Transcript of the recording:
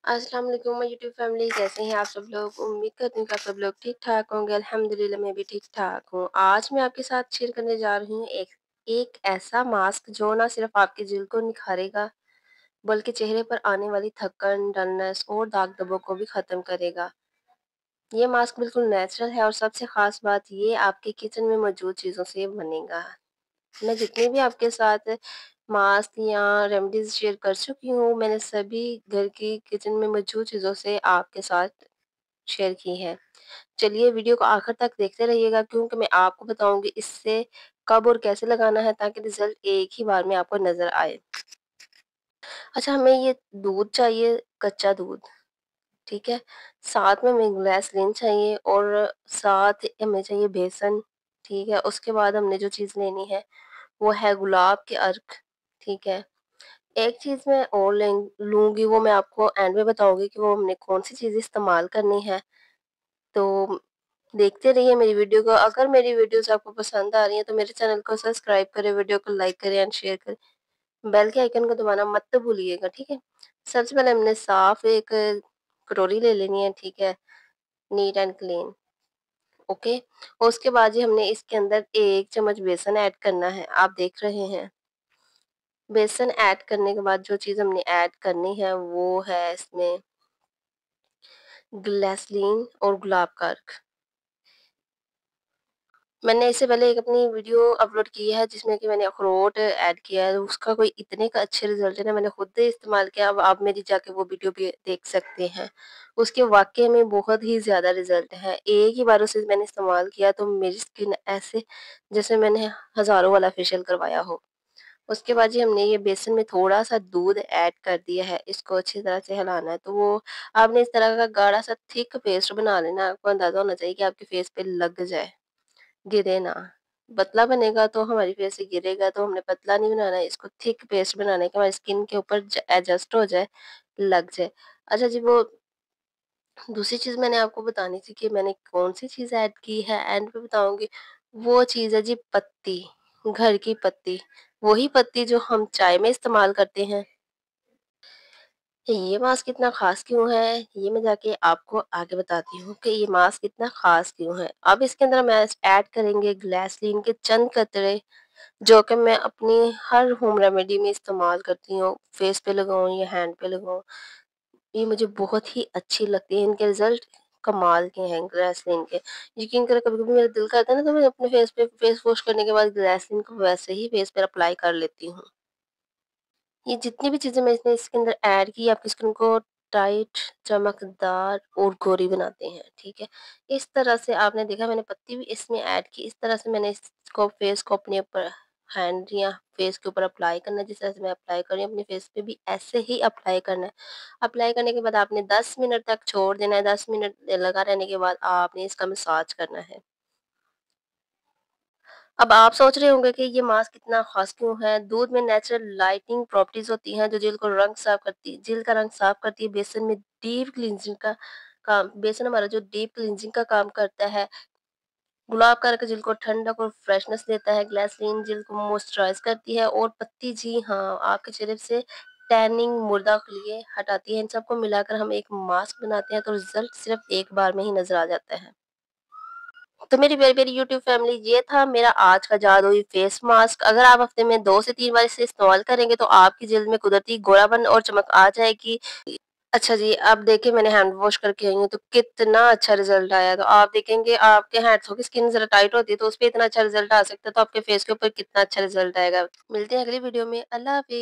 अस्सलाम वालेकुम my YouTube family, कैसे हैं आप सब लोग। उम्मीद करती हूँ कि आप सब लोग ठीक ठाक होंगे। अल्हम्दुलिल्लाह मैं भी ठीक ठाक हूँ। आज मैं आपके साथ शेयर करने जा रही हूँ एक ऐसा मास्क जो ना सिर्फ आपके जिल्द को निखारेगा, बल्कि चेहरे पर आने वाली थकन, डलनेस और दाग धब्बों को भी ख़त्म करेगा। ये मास्क बिल्कुल नेचुरल है और सबसे ख़ास बात ये आपके किचन में मौजूद चीज़ों से बनेगा। मैं जितने भी आपके साथ मास्क या रेमेडीज़ शेयर कर चुकी हूँ, मैंने सभी घर की किचन में मौजूद चीज़ों से आपके साथ शेयर की है। चलिए वीडियो को आखिर तक देखते रहिएगा, क्योंकि मैं आपको बताऊँगी इससे कब और कैसे लगाना है, ताकि रिज़ल्ट एक ही बार में आपको नज़र आए। अच्छा, हमें ये दूध चाहिए, कच्चा दूध, ठीक है? साथ में हमें ग्लिसरीन चाहिए और साथ हमें चाहिए बेसन, ठीक है? उसके बाद हमने जो चीज़ लेनी है वो है गुलाब के अर्क, ठीक है? एक चीज़ मैं और लूँगी, वो मैं आपको एंड में बताऊँगी कि वो हमने कौन-सी चीज़ इस्तेमाल करनी है। तो देखते रहिए मेरी वीडियो को। अगर मेरी वीडियोज़ आपको पसंद आ रही हैं तो मेरे चैनल को सब्सक्राइब करें, वीडियो को लाइक करें एंड शेयर करें। बेल के आइकन को दबाना मत भूलिएगा, ठीक है? सबसे पहले हमने साफ एक कटोरी ले लेनी है, ठीक है? Neat and clean, okay? और उसके बाद जी हमने इसके अंदर 1 चम्मच बेसन ऐड करना है, आप देख रहे हैं। बेसन ऐड करने के बाद जो चीज़ हमने ऐड करनी है वो है इसमें ग्लिसरीन और गुलाब का अर्क। मैंने इससे पहले एक अपनी वीडियो अपलोड की है जिसमें कि मैंने अखरोट ऐड किया है, उसका कोई इतने का अच्छे रिजल्ट है ना, मैंने खुद ही इस्तेमाल किया। अब आप मेरी जाके वो वीडियो भी देख सकते हैं। उसके वाक़ई में बहुत ही ज़्यादा रिजल्ट है। एक ही बार उसे मैंने इस्तेमाल किया तो मेरी स्किन ऐसे जैसे मैंने हज़ारों वाला फेशियल करवाया हो। उसके बाद जी हमने ये बेसन में थोड़ा-सा दूध ऐड कर दिया है, इसको अच्छी तरह से हिलाना है। तो वो आपने इस तरह का गाढ़ा-सा थिक पेस्ट बना लेना है, आपको अंदाज़ा होना चाहिए कि आपके फेस पे लग जाए, गिरे ना। पतला बनेगा तो हमारी फेस से गिरेगा, तो हमने पतला नहीं बनाना है, इसको थिक पेस्ट बनाना है कि हमारी स्किन के ऊपर एडजस्ट हो जाए, लग जाए। अच्छा जी, वो दूसरी चीज़ मैंने आपको बतानी थी कि मैंने कौन-सी चीज़ ऐड की है, एंड पे बताऊँगी। वो चीज़ है जी पत्ती, घर की पत्ती। वही पत्ती जो हम चाय में इस्तेमाल करते हैं। ये मास्क इतना ख़ास क्यों है, ये मैं जाके आपको आगे बताती हूँ कि ये मास्क इतना ख़ास क्यों है। अब इसके अंदर हम ऐड करेंगे ग्लिसरीन के चंद कतरे, जो कि मैं अपनी हर होम रेमेडी में इस्तेमाल करती हूँ। फेस पे लगाऊँ या हैंड पे लगाऊँ, ये मुझे बहुत ही अच्छी लगती है। इनके रिज़ल्ट कमाल के हैं ग्लिसरीन के। यकीन करें, कभी-कभी मेरा दिल करता है ना, तो मैं अपने फेस पे फेस वॉश करने के बाद ग्लिसरीन को वैसे ही फेस पे अप्लाई कर लेती हूँ। ये जितनी भी चीज़ें मैंने इसके अंदर ऐड की, आपकी स्किन को टाइट, चमकदार और गोरी बनाते हैं, ठीक है? इस तरह से आपने देखा, मैंने पत्ती भी इसमें ऐड की। इस तरह से मैंने इसको फेस को अपने ऊपर हैंड या फेस के ऊपर अप्लाई करना है। जिस तरह से मैं अप्लाई कर रही हूँ अपने फेस पे भी ऐसे ही अप्लाई करना है। अप्लाई करने के बाद आपने 10 मिनट तक छोड़ देना है। 10 मिनट लगा रहने के बाद आपने इसका मसाज करना है। अब आप सोच रहे होंगे कि ये मास्क इतना ख़ास क्यों है? दूध में नेचुरल लाइटिंग प्रॉपर्टीज़ होती हैं जो जिल्द का रंग साफ़ करती है। बेसन में डीप क्लींजिंग का काम बेसन हमारा जो डीप क्लींजिंग का काम करता है। गुलाब का अर्क जिल्द को ठंडक और फ्रेशनेस देता है। ग्लिसरीन जिल्द को मॉइस्चराइज़ करती है और पत्ती, जी हाँ, आपके चेहरे से टैनिंग, मुर्दा खुलिये हटाती है। इन सबको मिलाकर हम एक मास्क बनाते हैं तो रिज़ल्ट सिर्फ़ एक बार में ही नज़र आ जाता है। तो मेरी प्यारी-प्यारी यूट्यूब फैमिली, ये था मेरा आज का जादुई फेस मास्क। अगर आप हफ्ते में 2 से 3 बार इसे इस्तेमाल करेंगे तो आपकी जल्द में कुदरती गोरापन और चमक आ जाएगी। अच्छा जी, अब देखिए मैंने हैंड वॉश करके आई हूँ तो कितना अच्छा रिज़ल्ट आया। तो आप देखेंगे, आपके हैंड्सों की स्किन ज़रा टाइट होती है तो उसपे इतना अच्छा रिज़ल्ट आ सकता है, तो आपके फेस के ऊपर कितना अच्छा रिज़ल्ट आएगा। मिलते हैं अगली वीडियो में। अल्लाह हाफ़िज़।